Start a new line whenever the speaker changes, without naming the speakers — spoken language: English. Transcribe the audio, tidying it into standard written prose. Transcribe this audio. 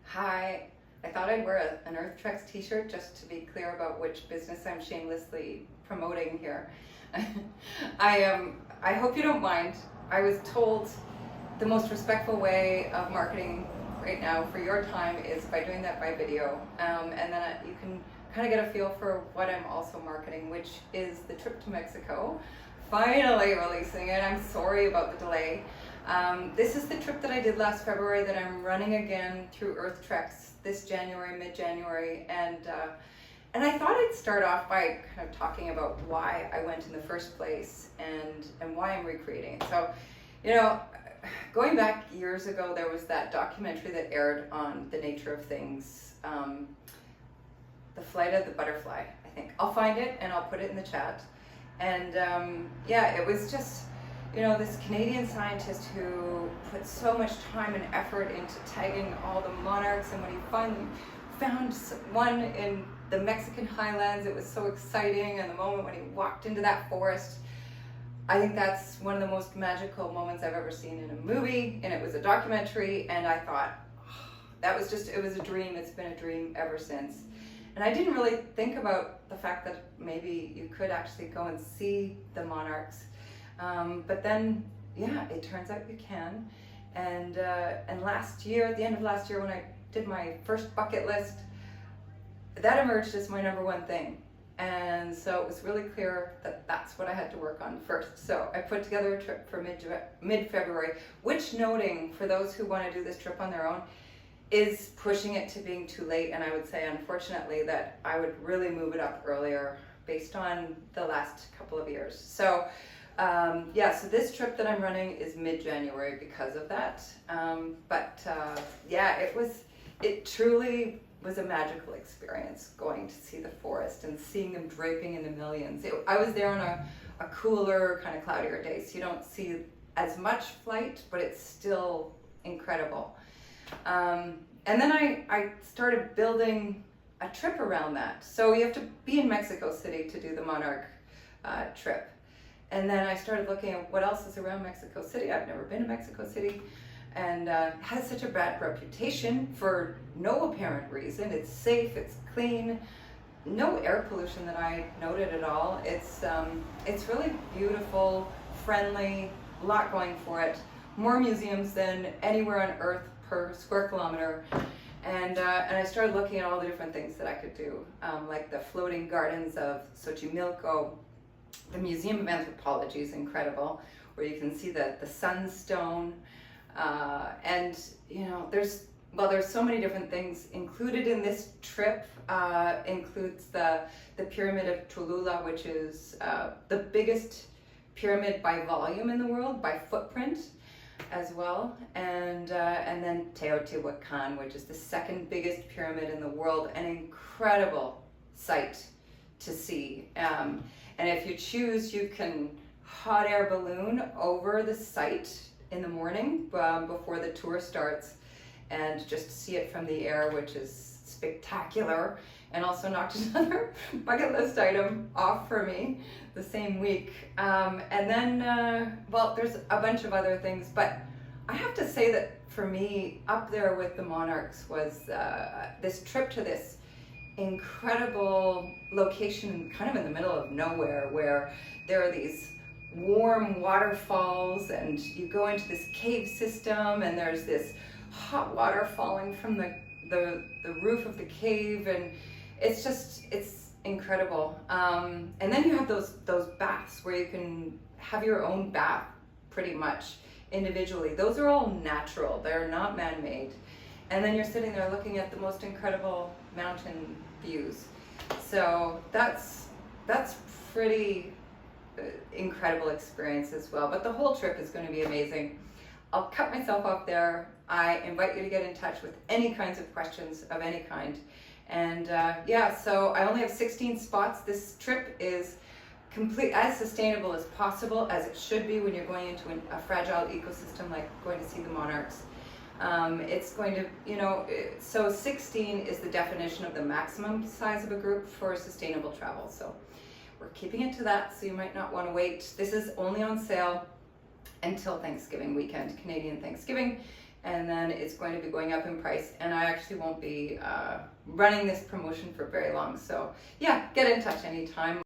Hi, I thought I'd wear an EarthTreks t-shirt just to be clear about which business I'm shamelessly promoting here. I hope you don't mind. I was told the most respectful way of marketing right now for your time is by doing that by video, and then you can kind of get a feel for what I'm also marketing, which is the trip to Mexico. Finally releasing it. I'm sorry about the delay. This is the trip that I did last February that I'm running again through EarthTreks this January, mid-January, and I thought I'd start off by kind of talking about why I went in the first place and why I'm recreating it. So, you know, going back years ago, there was that documentary that aired on the nature of things, The Flight of the Butterfly, I think. I'll find it and I'll put it in the chat. And yeah, it was just, you know, this Canadian scientist who put so much time and effort into tagging all the monarchs, and when he finally found one in the Mexican Highlands, it was so exciting. And the moment when he walked into that forest, I think that's one of the most magical moments I've ever seen in a movie, and it was a documentary, and I thought, oh, that was just, it was a dream. It's been a dream ever since. And I didn't really think about the fact that maybe you could actually go and see the monarchs. But then, yeah, it turns out you can. And last year, at the end of last year, when I did my first bucket list, that emerged as my number one thing. And so it was really clear that that's what I had to work on first. So I put together a trip for mid-February, which, noting for those who want to do this trip on their own, is pushing it to being too late. And I would say, unfortunately, that I would really move it up earlier based on the last couple of years. So yeah, so this trip that I'm running is mid-January because of that. Yeah, it truly was a magical experience going to see the forest and seeing them draping in the millions. I was there on a cooler, kind of cloudier day, so you don't see as much flight, but it's still incredible. And then I started building a trip around that. So you have to be in Mexico City to do the Monarch trip. And then I started looking at what else is around Mexico City. I've never been to Mexico City, and has such a bad reputation for no apparent reason. It's safe, it's clean, no air pollution that I noted at all. It's really beautiful, friendly, a lot going for it. More museums than anywhere on Earth per square kilometer. And I started looking at all the different things that I could do, like the floating gardens of Xochimilco. The Museum of Anthropology is incredible, where you can see the sunstone, and you know, there's so many different things included in this trip. Includes the Pyramid of Cholula, which is the biggest pyramid by volume in the world, by footprint as well, and then Teotihuacan, which is the second biggest pyramid in the world, an incredible sight to see. And if you choose, you can hot air balloon over the site in the morning before the tour starts, and just see it from the air, which is spectacular, and also knocked another bucket list item off for me the same week. And then, well, there's a bunch of other things, but I have to say that for me, up there with the monarchs was this trip to this incredible location kind of in the middle of nowhere, where there are these warm waterfalls, and you go into this cave system, and there's this hot water falling from the roof of the cave, and it's incredible. And then you have those baths where you can have your own bath pretty much individually. Those are all natural, they're not man-made. And then you're sitting there looking at the most incredible mountain views. So that's pretty incredible experience as well. But the whole trip is going to be amazing. I'll cut myself off there. I invite you to get in touch with any kinds of questions of any kind. And yeah, so I only have 16 spots. This trip is complete, as sustainable as possible, as it should be when you're going into a fragile ecosystem like going to see the monarchs. It's going to, you know, so 16 is the definition of the maximum size of a group for sustainable travel. So we're keeping it to that, so you might not want to wait. This is only on sale until Thanksgiving weekend, Canadian Thanksgiving, and then it's going to be going up in price, and I actually won't be running this promotion for very long. So yeah, get in touch anytime.